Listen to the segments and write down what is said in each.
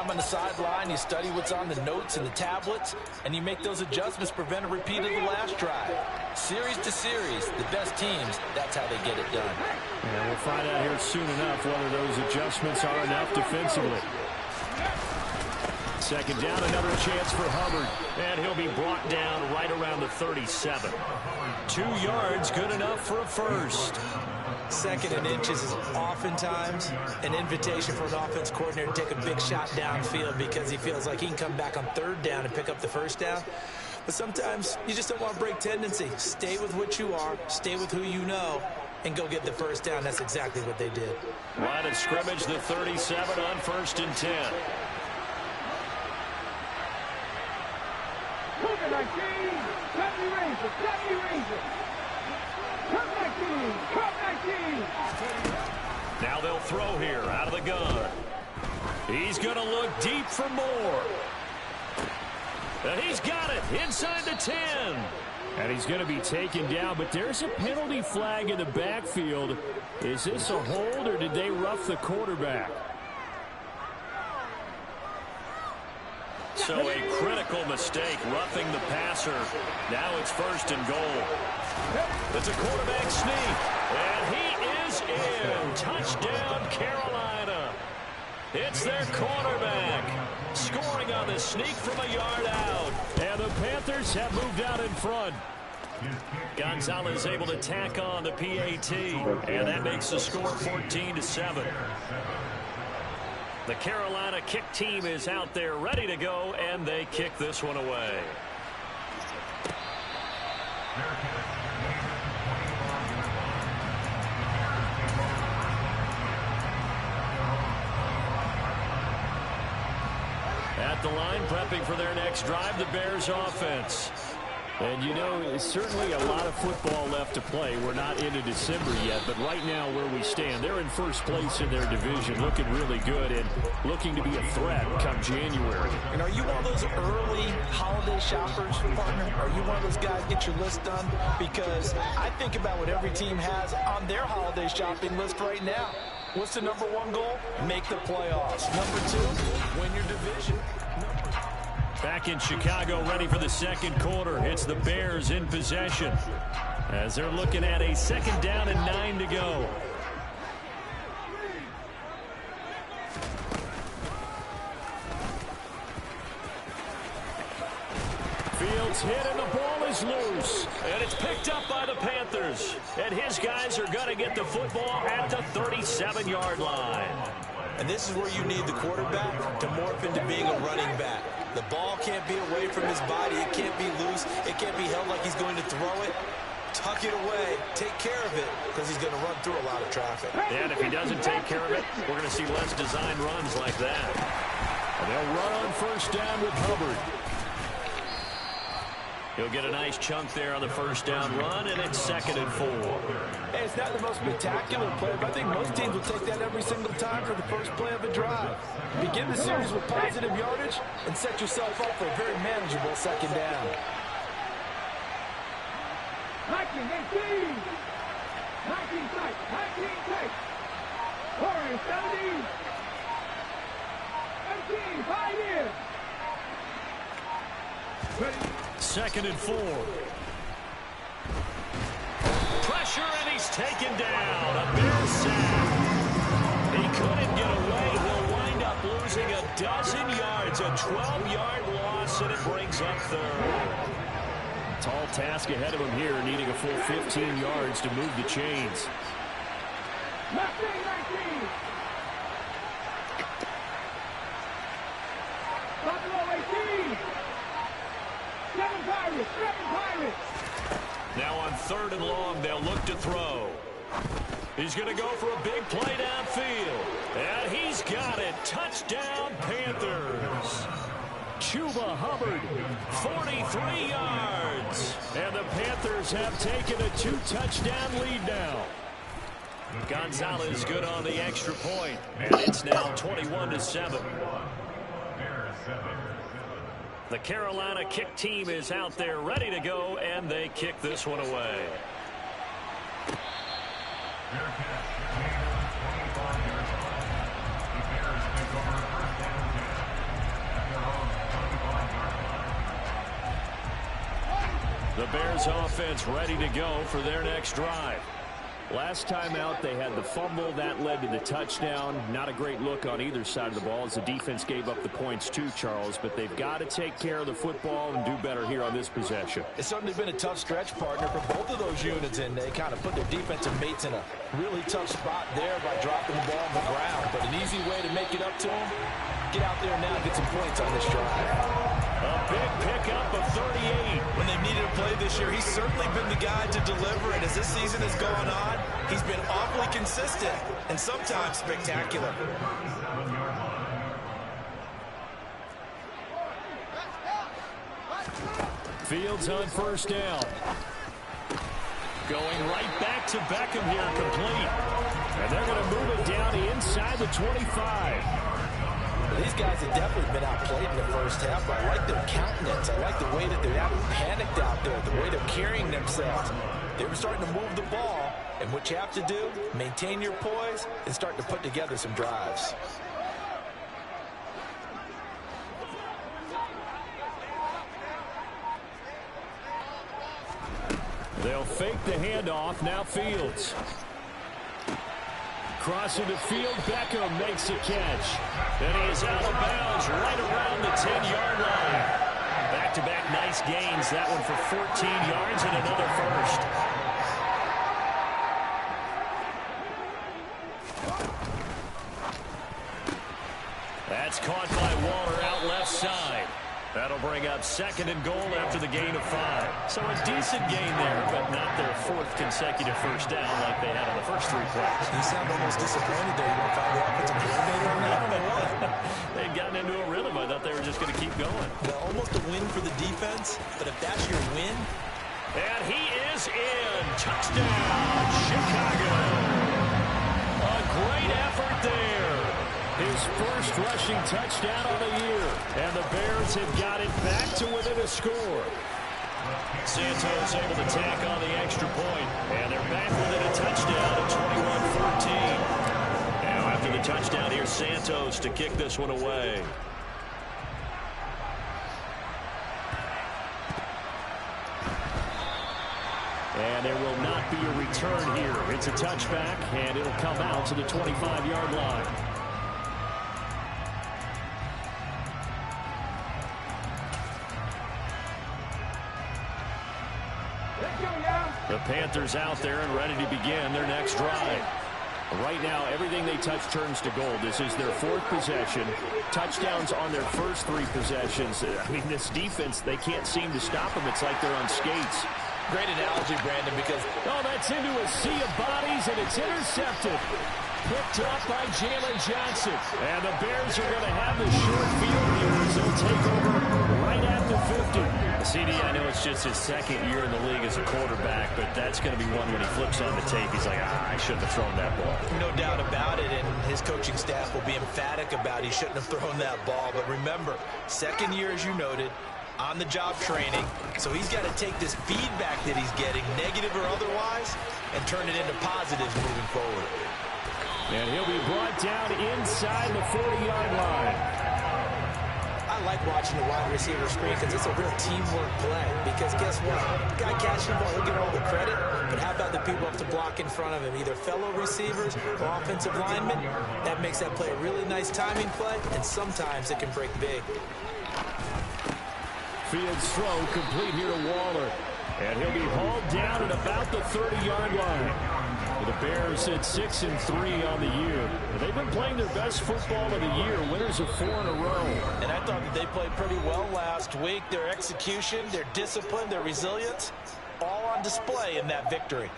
time on the sideline, you study what's on the notes and the tablets, and you make those adjustments to prevent a repeat of the last drive. Series to series, the best teams, that's how they get it done. And we'll find out here soon enough whether those adjustments are enough defensively. Second down, another chance for Hubbard. And he'll be brought down right around the 37. 2 yards, good enough for a first. Second and inches is oftentimes an invitation for an offense coordinator to take a big shot downfield because he feels like he can come back on third down and pick up the first down. But sometimes you just don't want to break tendency. Stay with what you are, stay with who you know, and go get the first down. That's exactly what they did. Line of scrimmage, the 37 on 1st and 10. Now they'll throw here out of the gun. He's going to look deep for more. And he's got it inside the 10. And he's going to be taken down, but there's a penalty flag in the backfield. Is this a hold or did they rough the quarterback? So a critical mistake, roughing the passer. Now it's 1st and goal. It's a quarterback sneak, and he is in. Touchdown, Carolina. It's their quarterback scoring on the sneak from a yard out. And the Panthers have moved out in front. Gonzalez able to tack on the PAT, and that makes the score 14-7. The Carolina kick team is out there ready to go, and they kick this one away. At the line, prepping for their next drive, the Bears offense. And, you know, certainly a lot of football left to play. We're not into December yet, but right now where we stand, they're in first place in their division, looking really good and looking to be a threat come January. And are you one of those early holiday shoppers, partner? Are you one of those guys get your list done? Because I think about what every team has on their holiday shopping list right now. What's the #1 goal? Make the playoffs. #2, win your division. Back in Chicago, ready for the second quarter. It's the Bears in possession as they're looking at a 2nd down and 9 to go. Fields hit and the ball is loose. And it's picked up by the Panthers. And his guys are going to get the football at the 37-yard line. And this is where you need the quarterback to morph into being a running back. The ball can't be away from his body. It can't be loose. It can't be held like he's going to throw it. Tuck it away. Take care of it because he's going to run through a lot of traffic. And if he doesn't take care of it, we're going to see less design runs like that. And they'll run on 1st down with Hubbard. He'll get a nice chunk there on the 1st down run, and it's 2nd and 4. Hey, it's not the most spectacular play, but I think most teams will take that every single time for the first play of a drive. Begin the series with positive yardage and set yourself up for a very manageable 2nd down. 19 take. 70. 18, 5 years. 2nd and 4. Pressure, and he's taken down. A Bears sack. He couldn't get away. He'll wind up losing a dozen yards. A 12-yard loss, and it brings up 3rd. Tall task ahead of him here, needing a full 15 yards to move the chains. 19. Buffalo 18. 7 Pirates. Now on 3rd and long, they'll look to throw. He's going to go for a big play downfield. And he's got it. Touchdown, Panthers. Chuba Hubbard, 43 yards. And the Panthers have taken a 2-touchdown lead now. Gonzalez good on the extra point. And it's now 21-7. The Carolina kick team is out there ready to go, and they kick this one away. The Bears offense ready to go for their next drive. Last time out, they had the fumble. That led to the touchdown. Not a great look on either side of the ball as the defense gave up the points too, Charles. But they've got to take care of the football and do better here on this possession. It's certainly been a tough stretch, partner, for both of those units, and they kind of put their defensive mates in a really tough spot there by dropping the ball on the ground. But an easy way to make it up to them, get out there now and get some points on this drive. A big pickup of 38. When they've needed a play this year, he's certainly been the guy to deliver. And as this season has gone on, he's been awfully consistent and sometimes spectacular. Fields on first down. Going right back to Beckham here, complete. And they're going to move it down inside the 25. These guys have definitely been outplayed in the first half, but I like their countenance. I like the way that they're not panicked out there, the way they're carrying themselves. They were starting to move the ball, and what you have to do, maintain your poise and start to put together some drives. They'll fake the handoff. Now Fields. Crossing the field, Beckham makes a catch. And he is out of bounds right around the 10-yard line. Back-to-back nice gains. That one for 14 yards and another first. That's caught by Waller out left side. That'll bring up 2nd and goal after the gain of 5. So a decent gain there, but not their 4th consecutive first down like they had on the first 3 plays. You sound almost disappointed there. You want to find the offensive coordinator on that? I don't know what. They'd gotten into a rhythm. I thought they were just going to keep going. Well, almost a win for the defense, but if that's your win. And he is in. Touchdown, Chicago. A great effort there. His first rushing touchdown of the year. And the Bears have got it back to within a score. Santos able to tack on the extra point. And they're back within a touchdown at 21-14. Now after the touchdown, here's Santos to kick this one away. And there will not be a return here. It's a touchback, and it'll come out to the 25-yard line. The Panthers out there and ready to begin their next drive. Right now, everything they touch turns to gold. This is their 4th possession. Touchdowns on their first 3 possessions. I mean, this defense, they can't seem to stop them. It's like they're on skates. Great analogy, Brandon, because... Oh, that's into a sea of bodies, and it's intercepted. Picked up by Jalen Johnson. And the Bears are going to have the short field here as they'll take over right at the 50. CD, I know it's just his 2nd year in the league as a quarterback, but that's going to be one when he flips on the tape. He's like, I shouldn't have thrown that ball. No doubt about it, and his coaching staff will be emphatic about he shouldn't have thrown that ball. But remember, 2nd year, as you noted, on-the-job training. So he's got to take this feedback that he's getting, negative or otherwise, and turn it into positives moving forward. And he'll be brought down inside the 40-yard line. I like watching the wide receiver screen because it's a real teamwork play. Because guess what? The guy catching the ball, he'll get all the credit. But how about the people up to block in front of him? Either fellow receivers or offensive linemen. That makes that play a really nice timing play, and sometimes it can break big. Fields throw complete here to Waller. And he'll be hauled down at about the 30-yard line. The Bears at 6-3 on the year. They've been playing their best football of the year, winners of 4 in a row. And I thought that they played pretty well last week. Their execution, their discipline, their resilience, all on display in that victory.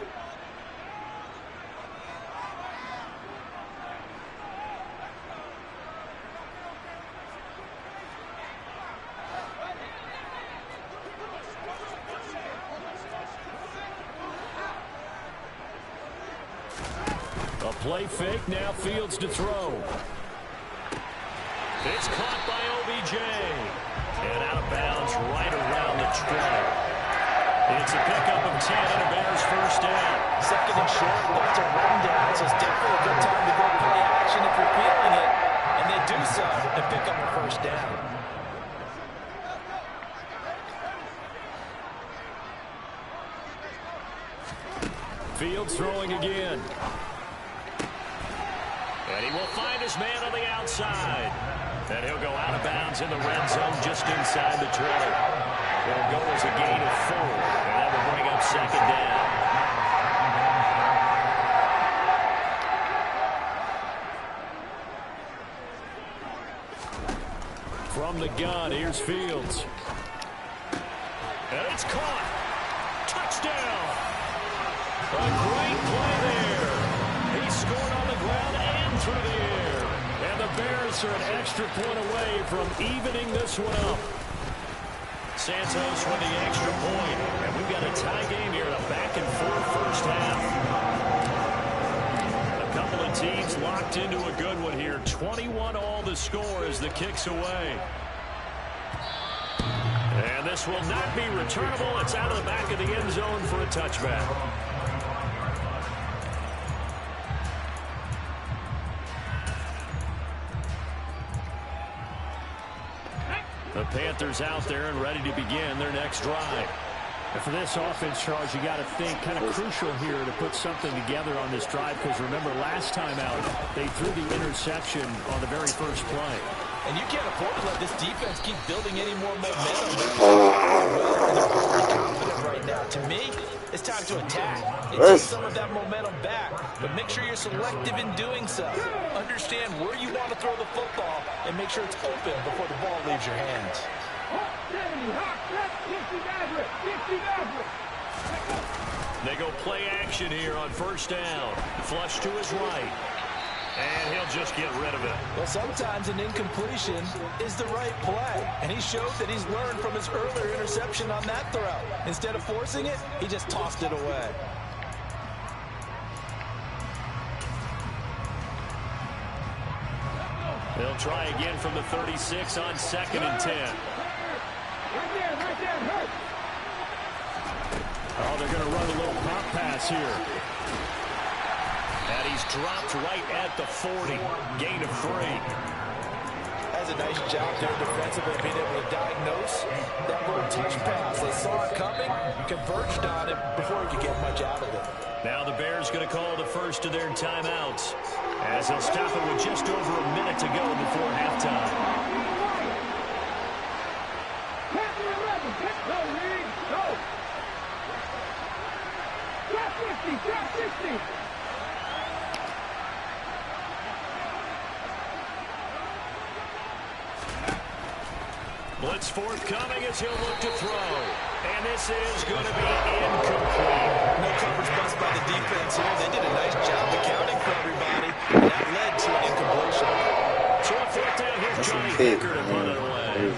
A play fake, now Fields to throw. It's caught by OBJ. And out of bounds right around the 20. It's a pickup of 10 and a Bears first down. 2nd and short, that's a run down, so it's definitely a good time to go play action if you're feeling it. And they do so to pick up a first down. Fields throwing again. And he will find his man on the outside. And he'll go out of bounds in the red zone just inside the 20. It'll go as a gain of 4. And that will bring up second down. From the gun, here's Fields. And it's caught. Touchdown. A great play there. He scored on the ground and through the air. And the Bears are an extra point away from evening this one up. Santos with the extra point. And we've got a tie game here in a back-and-forth first half. A couple of teams locked into a good one here. 21 all the score as the kick's away. And this will not be returnable. It's out of the back of the end zone for a touchback. The Panthers out there and ready to begin their next drive. And for this offense, Charles, you got to think kind of crucial here to put something together on this drive, because remember last time out they threw the interception on the very first play. And you can't afford to let this defense keep building any more momentum. Confident right now. To me, it's time to attack and take some of that momentum back. But make sure you're selective in doing so. Understand where you want to throw the football and make sure it's open before the ball leaves your hands. They go play action here on first down. Flush to his right. And he'll just get rid of it. Well, sometimes an incompletion is the right play. And he showed that he's learned from his earlier interception on that throw. Instead of forcing it, he just tossed it away. They'll try again from the 36 on 2nd and 10. Oh, they're going to run a little pop pass here. And he's dropped right at the 40. Gain of 3. Has a nice job there defensively being able to diagnose that little touch pass. They saw it coming, converged on it before he could get much out of it. Now the Bears going to call the first of their timeouts as they'll stop it with just over a minute to go before halftime. Blitz forthcoming as he'll look to throw. And this is going to be incomplete. No coverage bust by the defense here. They did a nice job accounting for everybody. And that led to an incompletion. So on 4th down, here's Johnny Hecker to punt it away.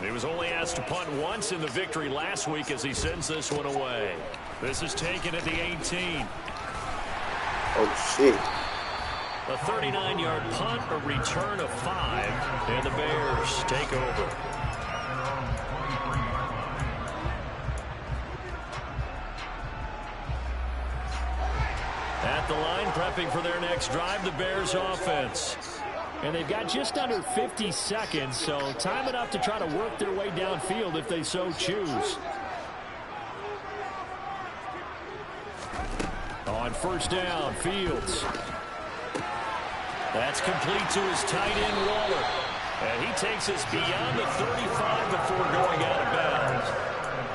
He was only asked to punt once in the victory last week as he sends this one away. This is taken at the 18. Oh, shit. A 39-yard punt, a return of 5, and the Bears take over. At the line, prepping for their next drive, the Bears offense. And they've got just under 50 seconds, so time enough to try to work their way downfield if they so choose. On first down, Fields. That's complete to his tight end, Waller. And he takes us beyond the 35 before going out of bounds.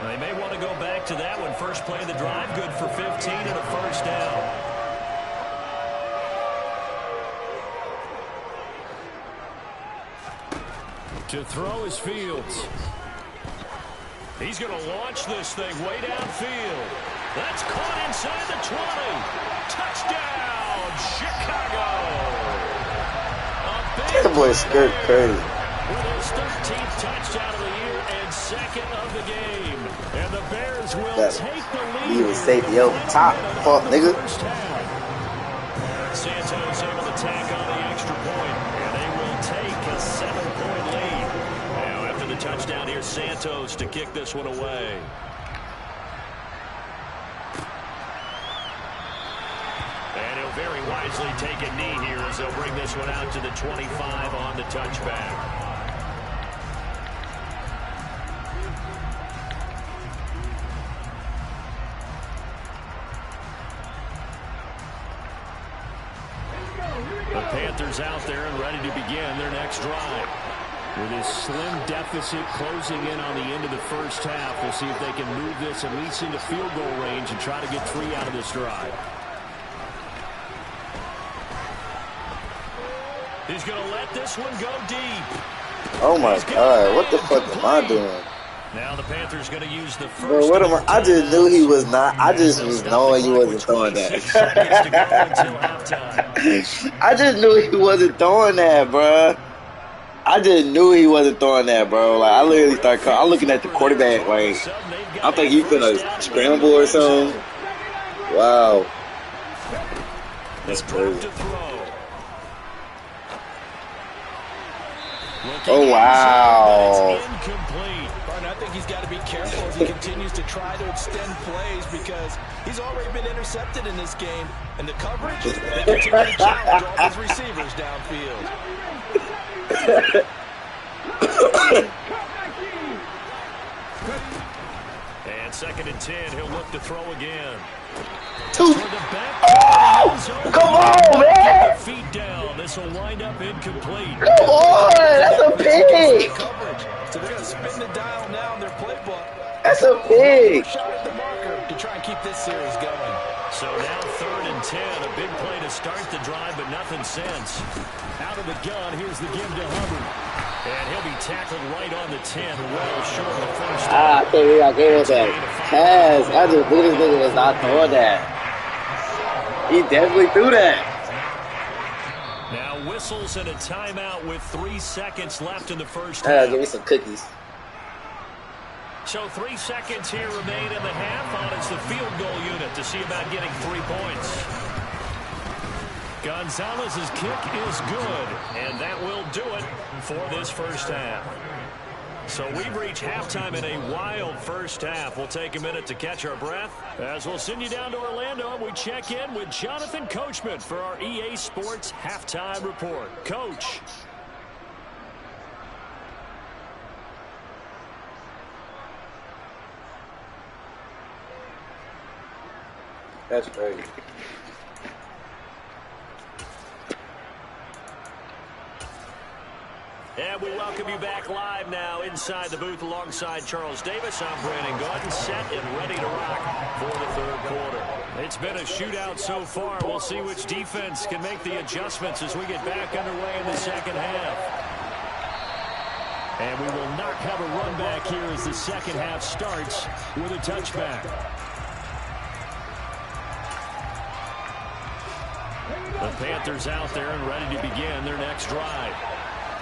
They may want to go back to that one. First play of the drive, good for 15 and a first down. To throw is Fields. He's going to launch this thing way downfield. That's caught inside the 20. Touchdown, Chicago. That boy Skrtt crazy. With his 13th touchdown of the year and 2nd of the game. And the Bears will take the lead. You even safety up top. Fuck, nigga. Santos able to tack on the extra point. And they will take a 7-point lead. Now after the touchdown, here's Santos to kick this one away. And he'll very wisely take a knee here as they'll bring this one out to the 25 on the touchback. Panthers out there and ready to begin their next drive. With his slim deficit closing in on the end of the first half, we'll see if they can move this at least into field goal range and try to get 3 out of this drive. He's going to let this one go deep. Oh my God, what the fuck am I doing? Now the Panthers going to use the first. Bro, what am I just knew he was not. I just was knowing he wasn't throwing that. I just knew he wasn't throwing that, bro. I just knew he wasn't throwing that, bro. Like, I literally started I'm looking at the quarterback, like, I think he's gonna scramble or something. Wow. That's crazy. Oh, wow. I think he's got to be careful as he continues to try to extend plays because he's already been intercepted in this game. And the coverage, they continue to challenge all his receivers downfield. And 2nd and 10, he'll look to throw again. Oh! Come on, man! Feet down. This will wind up incomplete. Come on! That's a pig! So they're going to spin the dial now in their playbook. That's a pig! Shot at the marker to try and keep this series going. So now 3rd and 10. A big play to start the drive, but nothing since. Out of the gun, here's the give to Hubbard. And he'll be tackled right on the 10, well short of the first down. I can't believe I gave him that pass. I just knew this nigga was not throwing that. He definitely threw that. Now whistles and a timeout with 3 seconds left in the first half. Give me some cookies. So 3 seconds here remain in the half. On is the field goal unit to see about getting 3 points. Gonzalez's kick is good, and that will do it for this first half. So we've reached halftime in a wild first half. We'll take a minute to catch our breath as we'll send you down to Orlando and we check in with Jonathan Coachman for our EA Sports Halftime Report. Coach. That's crazy. And we welcome you back live now inside the booth alongside Charles Davis. I'm Brandon Gordon, set and ready to rock for the 3rd quarter. It's been a shootout so far. We'll see which defense can make the adjustments as we get back underway in the 2nd half. And we will not have a run back here as the 2nd half starts with a touchback. The Panthers out there and ready to begin their next drive.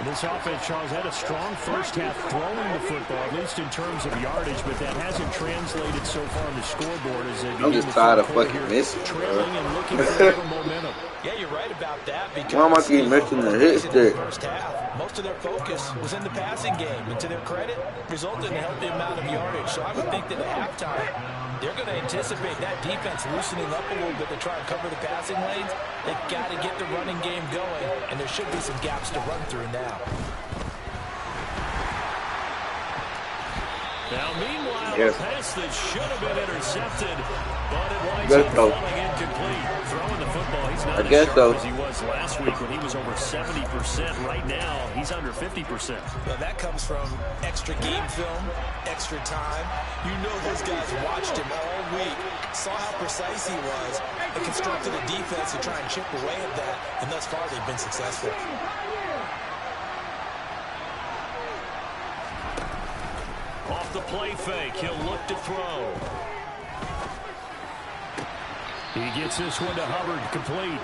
This offense, Charles, had a strong first half throwing the football, at least in terms of yardage, but that hasn't translated so far on the scoreboard as they I'm just tired of fucking missing, trailing and looking for a little momentum. Yeah, you're right about that. Because why am I keep missing the hit stick? First half, most of their focus was in the passing game, and to their credit, resulted in a healthy amount of yardage. So I would think that at halftime, they're going to anticipate that defense loosening up a little bit to try and cover the passing lanes. They've got to get the running game going, and there should be some gaps to run through now. Now, meanwhile, yes. a pass that should have been intercepted, but it winds up falling incomplete. Throwing the football, he's not as sharp as he was last week when he was over 70%. Right now, he's under 50%. Well, that comes from extra game film, extra time. You know those guys watched him all week, saw how precise he was, and constructed a defense to try and chip away at that, and thus far they've been successful. Off the play fake, he'll look to throw. He gets this one to Hubbard, complete.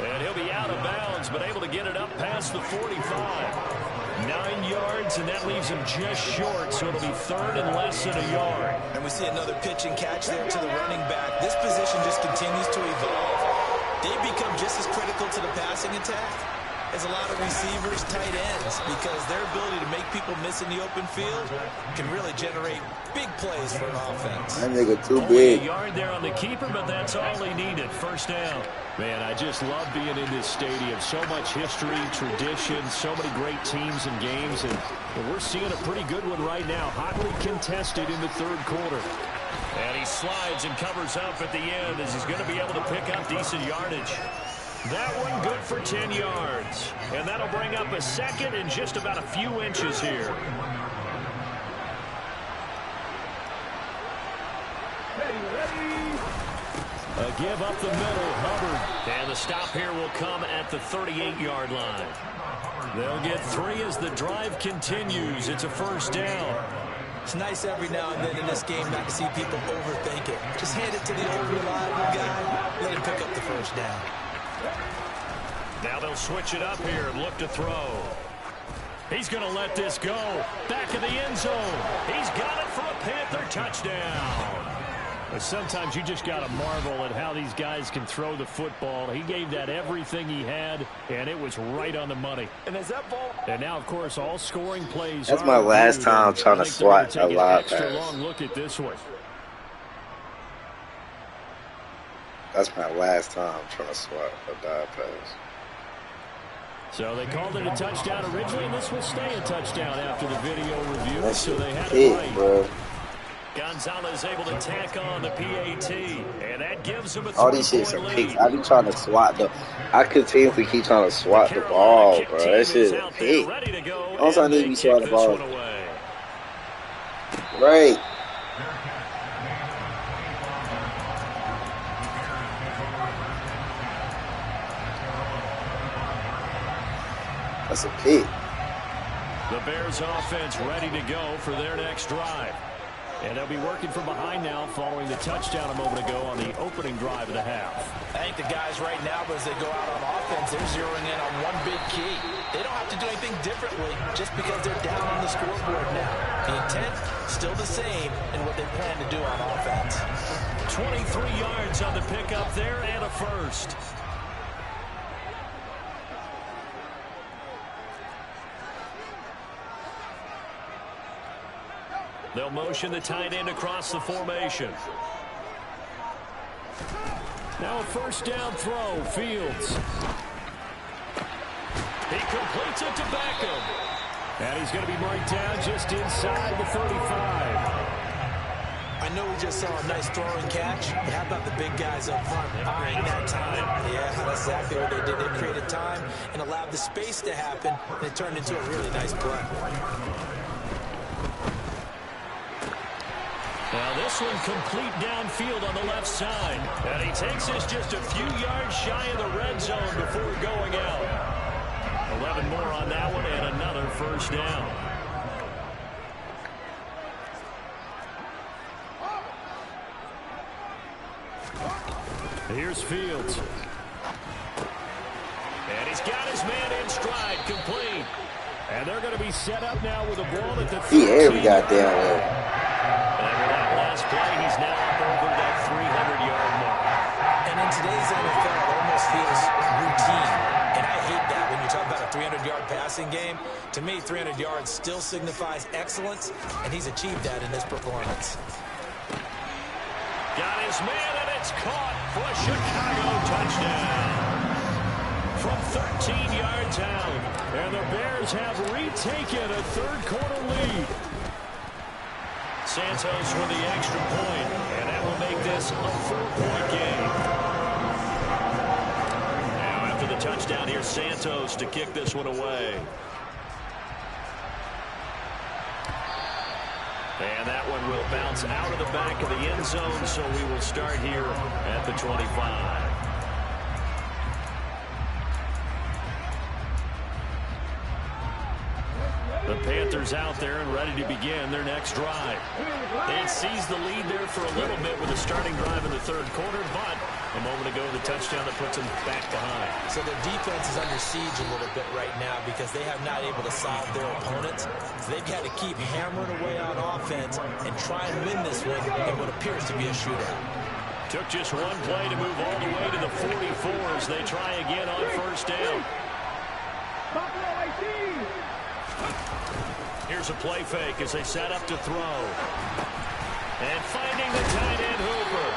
And he'll be out of bounds, but able to get it up past the 45. 9 yards, and that leaves him just short, so it'll be 3rd and less than a yard. And we see another pitch and catch there to the running back. This position just continues to evolve. They become just as critical to the passing attack as a lot of receivers, tight ends, because their ability to make people miss in the open field can really generate big plays for an offense. That nigga too Only big. a yard there on the keeper, but that's all he needed. First down. Man, I just love being in this stadium. So much history, tradition, so many great teams and games, and we're seeing a pretty good one right now. Hotly contested in the 3rd quarter. And he slides and covers up at the end as he's going to be able to pick up decent yardage. That one good for 10 yards. And that'll bring up a second and just about a few inches here. A give up the middle, Hubbard. And the stop here will come at the 38-yard line. They'll get 3 as the drive continues. It's a first down. It's nice every now and then in this game not to see people overthink it. Just hand it to the old reliable guy. Let him pick up the first down. Now they'll switch it up here and look to throw. He's going to let this go. Back of the end zone. He's got it for a Panther touchdown. But sometimes you just got to marvel at how these guys can throw the football. He gave that everything he had, and it was right on the money. And is that ball? And now, of course, all scoring plays. That's my last time trying to swat a lot pass. Long look at this one. That's my last time trying to swat a dive pass. So they called it a touchdown originally, and this will stay a touchdown after the video review. That's so they had it right. bro. Gonzalez able to tack on the PAT, and that gives him a 3-point lead. All these shits are picks. I be trying to swat the. I continuously keep trying to swat the ball, bro. That shit is a pick. Also, I need to be swatting the ball. Right. That's a pick. The Bears offense ready to go for their next drive. And they'll be working from behind now following the touchdown a moment ago on the opening drive of the half. I think the guys right now, as they go out on offense, they're zeroing in on one big key. They don't have to do anything differently just because they're down on the scoreboard now. The intent, still the same in what they plan to do on offense. 23 yards on the pickup there and a first. They'll motion the tight end across the formation. Now a first down throw, Fields. He completes it to Beckham. And he's going to be marked down just inside the 35. I know we just saw a nice throwing catch, but how about the big guys up front buying that time? Yeah, that's exactly what they did. They created time and allowed the space to happen, and it turned into a really nice play. Now this one complete downfield on the left side. And he takes us just a few yards shy of the red zone before going out. 11 more on that one and another first down. Here's Fields. And he's got his man in stride, complete. And they're going to be set up now with a ball at the 13. He every goddamn way. Last play, he's now up over that 300-yard mark. And in today's NFL, it almost feels routine. And I hate that when you talk about a 300-yard passing game. To me, 300 yards still signifies excellence, and he's achieved that in this performance. Got his man, and it's caught for a Chicago touchdown. From 13 yards out, and the Bears have retaken a third-quarter lead. Santos with the extra point, and that will make this a 4-point game. Now after the touchdown, here's Santos to kick this one away. And that one will bounce out of the back of the end zone, so we will start here at the 25. The Panthers out there and ready to begin their next drive. They had seized the lead there for a little bit with a starting drive in the third quarter, but a moment ago the touchdown that puts them back behind. So their defense is under siege a little bit right now because they have not able to solve their opponents. So they've got to keep hammering away on offense and try and win this one in what appears to be a shootout. Took just one play to move all the way to the 44 as they try again on first down. Here's a play fake as they set up to throw. And finding the tight end Hooper.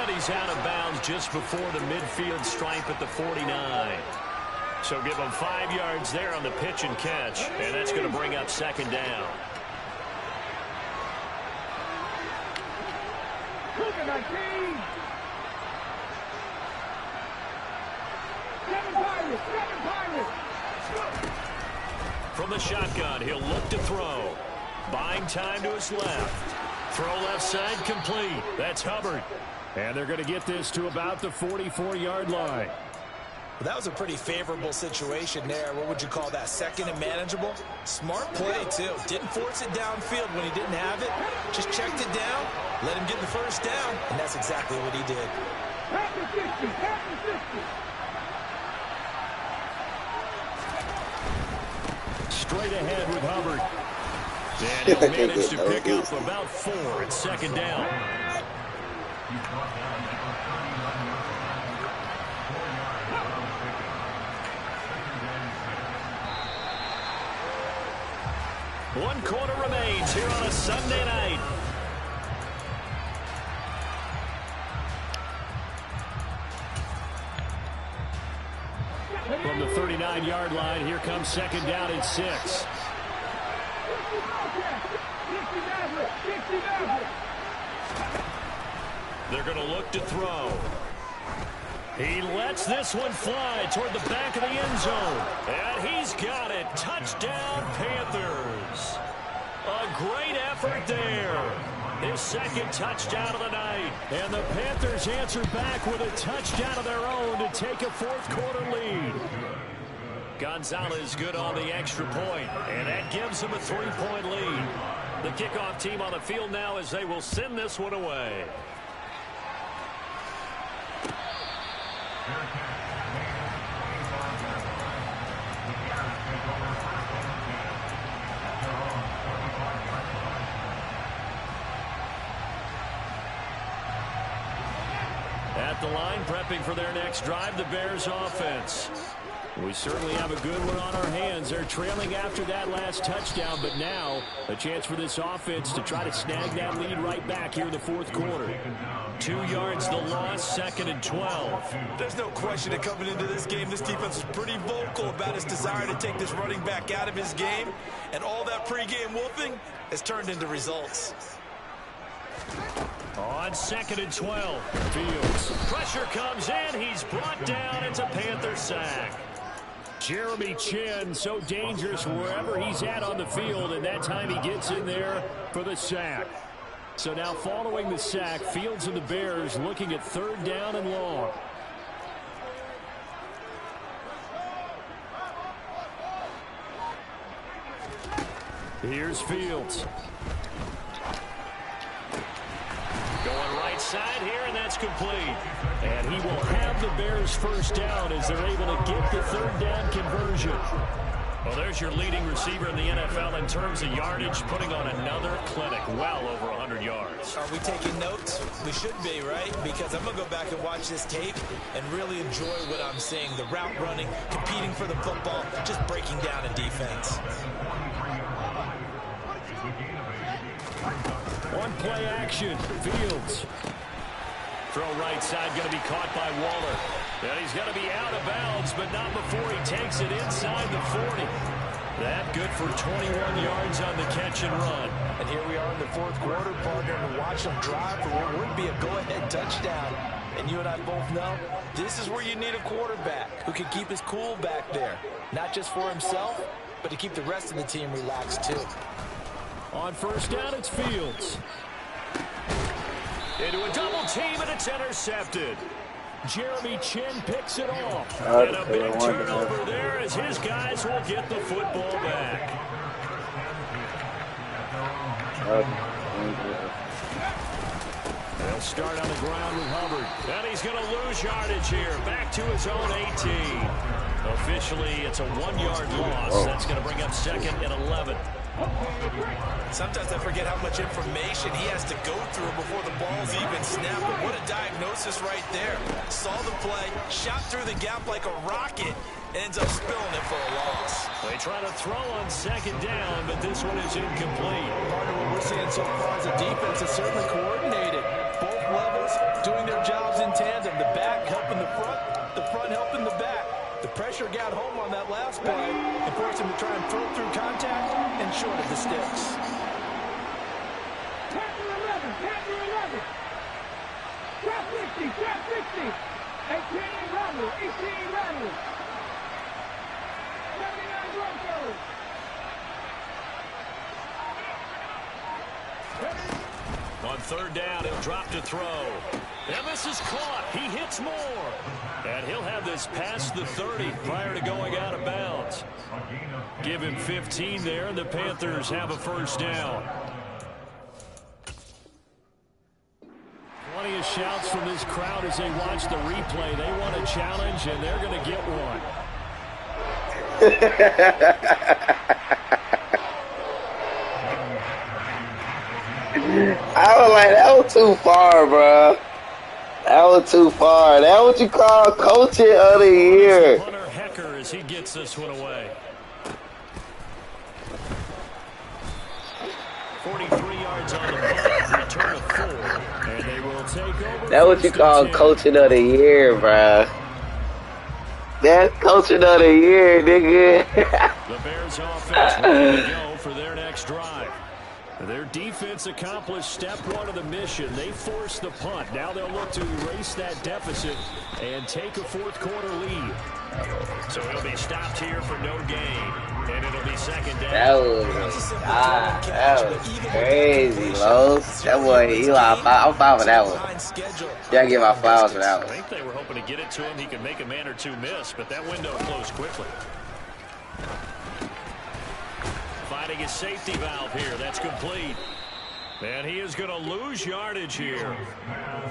And he's out of bounds just before the midfield stripe at the 49. So give them 5 yards there on the pitch and catch. And that's going to bring up second down. From the shotgun, he'll look to throw. Buying time to his left. Throw left side complete. That's Hubbard. And they're going to get this to about the 44-yard line. Well, that was a pretty favorable situation there. What would you call that? Second and manageable? Smart play, too. Didn't force it downfield when he didn't have it. Just checked it down, let him get the first down, and that's exactly what he did. Straight ahead with Hubbard. And he'll manage to pick up about 4 at second down. One quarter remains here on a Sunday night. From the 39-yard line, here comes second down and 6. They're going to look to throw. He lets this one fly toward the back of the end zone. And he's got it. Touchdown, Panthers. A great effort there. His second touchdown of the night. And the Panthers answer back with a touchdown of their own to take a fourth-quarter lead. Gonzalez good on the extra point, and that gives him a 3-point lead. The kickoff team on the field now as they will send this one away. At the line, prepping for their next drive, the Bears offense. We certainly have a good one on our hands. They're trailing after that last touchdown, but now a chance for this offense to try to snag that lead right back here in the fourth quarter. 2 yards the loss, 2nd and 12. There's no question that coming into this game, this defense was pretty vocal about its desire to take this running back out of his game, and all that pregame wolfing has turned into results. On 2nd and 12, Fields. Pressure comes in. He's brought down. It's a Panther sack. Jeremy Chinn, so dangerous wherever he's at on the field, and that time he gets in there for the sack. So now following the sack, Fields and the Bears looking at 3rd down and long. Here's Fields. Going right side here, and that's complete. And he will have the Bears first down as they're able to get the 3rd down conversion. Well, there's your leading receiver in the NFL in terms of yardage, putting on another clinic, well over 100 yards. Are we taking notes? We should be, right? Because I'm going to go back and watch this tape and really enjoy what I'm seeing. The route running, competing for the football, just breaking down in defense. One play action, Fields. Throw right side, going to be caught by Waller. And he's going to be out of bounds, but not before he takes it inside the 40. That good for 21 yards on the catch and run. And here we are in the fourth quarter, partner, and watch them drive for what would be a go-ahead touchdown. And you and I both know this is where you need a quarterback who can keep his cool back there. Not just for himself, but to keep the rest of the team relaxed too. On first down, it's Fields. Into a double team, and it's intercepted. Jeremy Chinn picks it off. And a big turnover there as his guys will get the football back. They'll start on the ground with Hubbard. And he's going to lose yardage here. Back to his own 18. Officially, it's a 1-yard loss. That's going to bring up 2nd and 11. Sometimes I forget how much information he has to go through before the ball's even snapped. But what a diagnosis right there. Saw the play, shot through the gap like a rocket, and ends up spilling it for a loss. They try to throw on 2nd down, but this one is incomplete. Part of what we're seeing so far as a defense is certainly coordinated. Both levels doing their jobs in tandem. The back helping the front helping the back. The pressure got home on that last play and forced him to try and throw through contact and short of the sticks. Panther 11, Panther 11. Trap 60, trap 60. 18 Rebel, 18 Rebel. third down, he'll drop to throw. And this is caught. He hits more. And he'll have this past the 30 prior to going out of bounds. Give him 15 there, and the Panthers have a first down. Plenty of shouts from this crowd as they watch the replay. They want a challenge, and they're going to get one. I was like, that was too far, bro. That was too far. That what you call coaching of the year. Hunter Hecker as he gets this one away. 43 yards on the punt, return of 4, and they will take over. That what you call coaching of the year, bro. That's coaching of the year, nigga. The Bears offense ready to go for their next drive. Their defense accomplished step 1 of the mission. They forced the punt. Now they'll look to erase that deficit and take a fourth quarter lead. So he'll be stopped here for no gain. And it'll be second down. That was crazy, Los. That boy, Eli, I'm fine with that one. Yeah, give my flowers for that one. I think they were hoping to get it to him. He could make a man or two miss, but that window closed quickly. Finding his safety valve here. That's complete. And he is going to lose yardage here.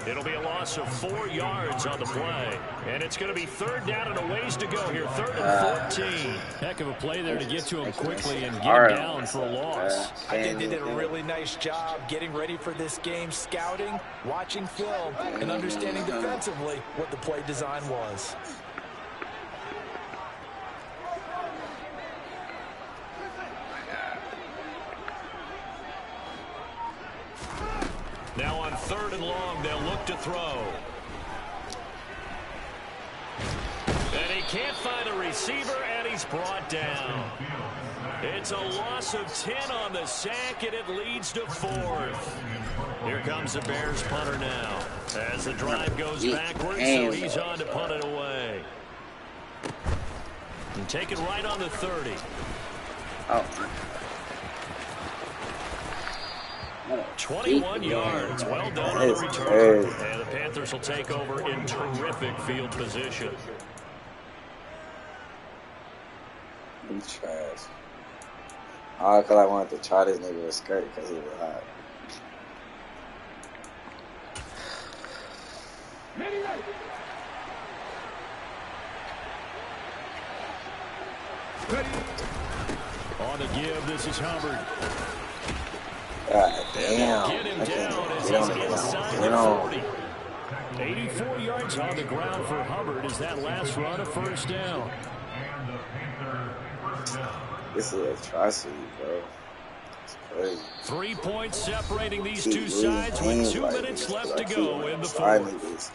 It'll be a loss of 4 yards on the play. And it's going to be third down and a ways to go here. 3rd and 14. Heck of a play there to get to him quickly and get him down for a loss. I think they did a really nice job getting ready for this game, scouting, watching film, and understanding defensively what the play design was. Now on 3rd and long, they'll look to throw. And he can't find a receiver, and he's brought down. It's a loss of 10 on the sack, and it leads to 4th. Here comes the Bears punter now. As the drive goes backwards, so he's on to punt it away. And take it right on the 30. Oh, 21 yards. Well done on the return. And the Panthers will take over in terrific field position. he's trash. All because I wanted to try this nigga with Skrtt because he was hot. On the give, this is Hubbard. God damn. Get him down as he's inside the 40. 84 yards on the ground for Hubbard as that last run a first down. This is a atrocity, bro. It's crazy. 3 points separating these two sides with 2 minutes left to go in the fourth.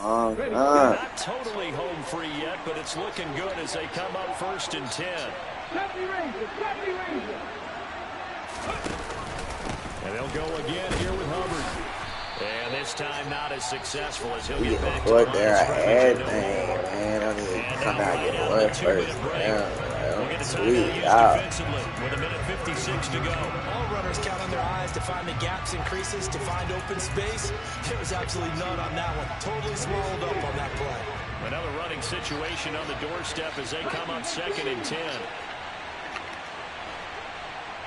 Not totally home free yet, but it's looking good as they come up 1st and 10. And they'll go again here with Hubbard. And this time not as successful as he'll get back to the head thing, man. I need to come out and get one first. We'll get to sweet out. With 1:56 to go. All runners count on their eyes to find the gaps and creases, to find open space. There was absolutely none on that one. Totally swallowed up on that play. Another running situation on the doorstep as they come up 2nd and 10.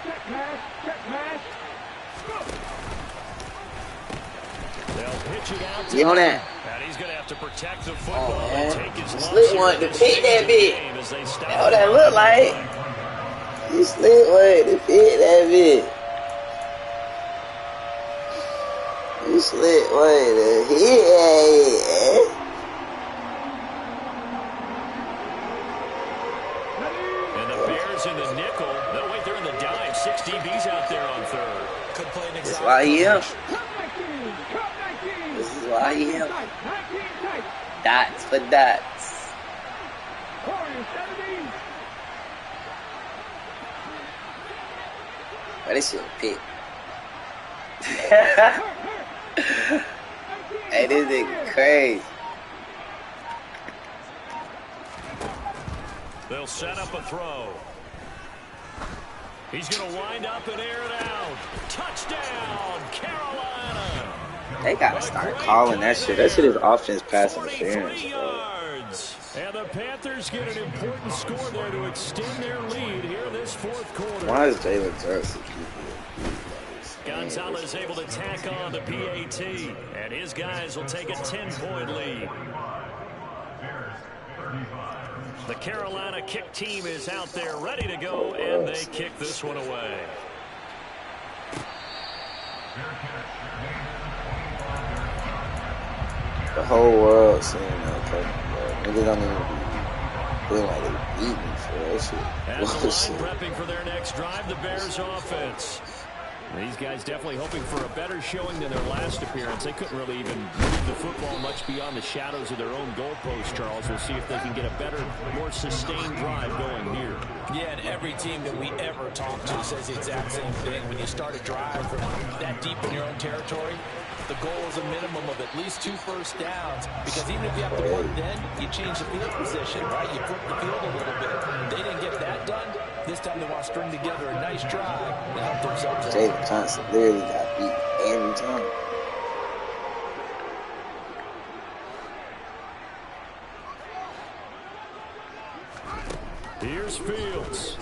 Check mash. They'll pitch it out to Get on that. And he's going to have to protect the football and take his Slick one to fit that bit. That's what that look like. You slick one to fit that bit. You slick one to hit that. And the Bears in the nickel. No, wait, they're in the dime. 6 DBs out there on 3rd. Could play an That's why he am. Cut 19. This is why he am. 19 tight. Dots for dots. Corner 17. But this shit pick. Hey, this nigga crazy. They'll set up a throw. He's going to wind up and air it out. Touchdown, Carolina. They got to start calling that shit. That shit is offense pass interference, bro. And the Panthers get an important score there to extend their lead here in this fourth quarter. Why is Jalen Johnson? Gonzalez able to tack on the PAT, and his guys will take a 10-point lead. The Carolina kick team is out there ready to go, and they kick this one away. The whole world seeing that coming, bro. Niggas don't even be feeling like they're beating for that shit. As the line prepping for their next drive, the Bears offense. These guys definitely hoping for a better showing than their last appearance. They couldn't really even move the football much beyond the shadows of their own goalpost, Charles. We'll see if they can get a better, more sustained drive going here. Yeah, and every team that we ever talk to says the exact same thing. When you start a drive from that deep in your own territory, the goal is a minimum of at least 2 first downs, because even if you have to punt then, you change the field position, right? You flip the field a little bit. They didn't get that done. This time they want to string together a nice drive and help themselves. Jalen Johnson literally got beat every time. Here's Fields.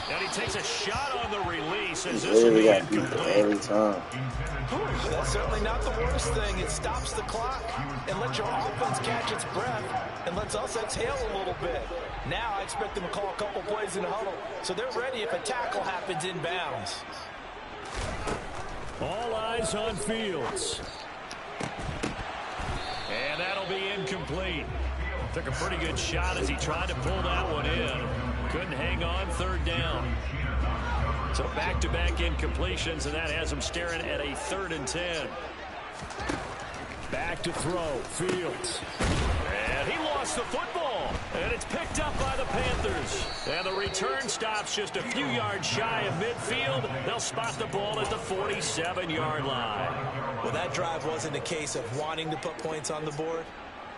And he takes a shot on the release as this will be incomplete. Every time. That's certainly not the worst thing. It stops the clock and lets your offense catch its breath and lets us exhale a little bit. Now I expect them to call a couple plays in the huddle, so they're ready if a tackle happens inbounds. All eyes on Fields. And that'll be incomplete. Took a pretty good shot as he tried to pull that one in. Couldn't hang on, third down. So back-to-back incompletions, and that has him staring at a 3rd and 10. Back to throw, Fields. And he lost the football. And it's picked up by the Panthers. And the return stops just a few yards shy of midfield. They'll spot the ball at the 47-yard line. Well, that drive wasn't a case of wanting to put points on the board.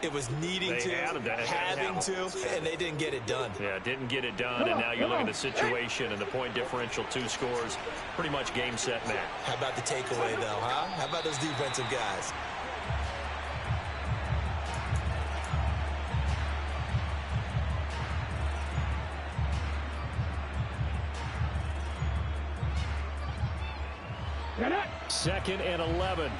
It was needing to, having to, and they didn't get it done. Yeah, didn't get it done, and now you look at the situation and the point differential, 2 scores, pretty much game, set, match. How about the takeaway, though, huh? How about those defensive guys? Second and 11.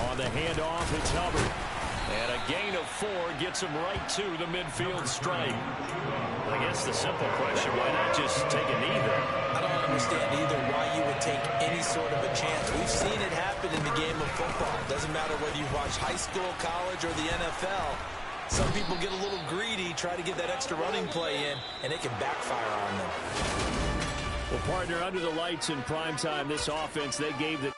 On the handoff, it's Hubbard. And a gain of 4 gets him right to the midfield stripe. I guess the simple question, why not just take a knee there? I don't understand either why you would take any sort of a chance. We've seen it happen in the game of football. It doesn't matter whether you watch high school, college, or the NFL. Some people get a little greedy, try to get that extra running play in, and it can backfire on them. Well, partner, under the lights in primetime, this offense, they gave the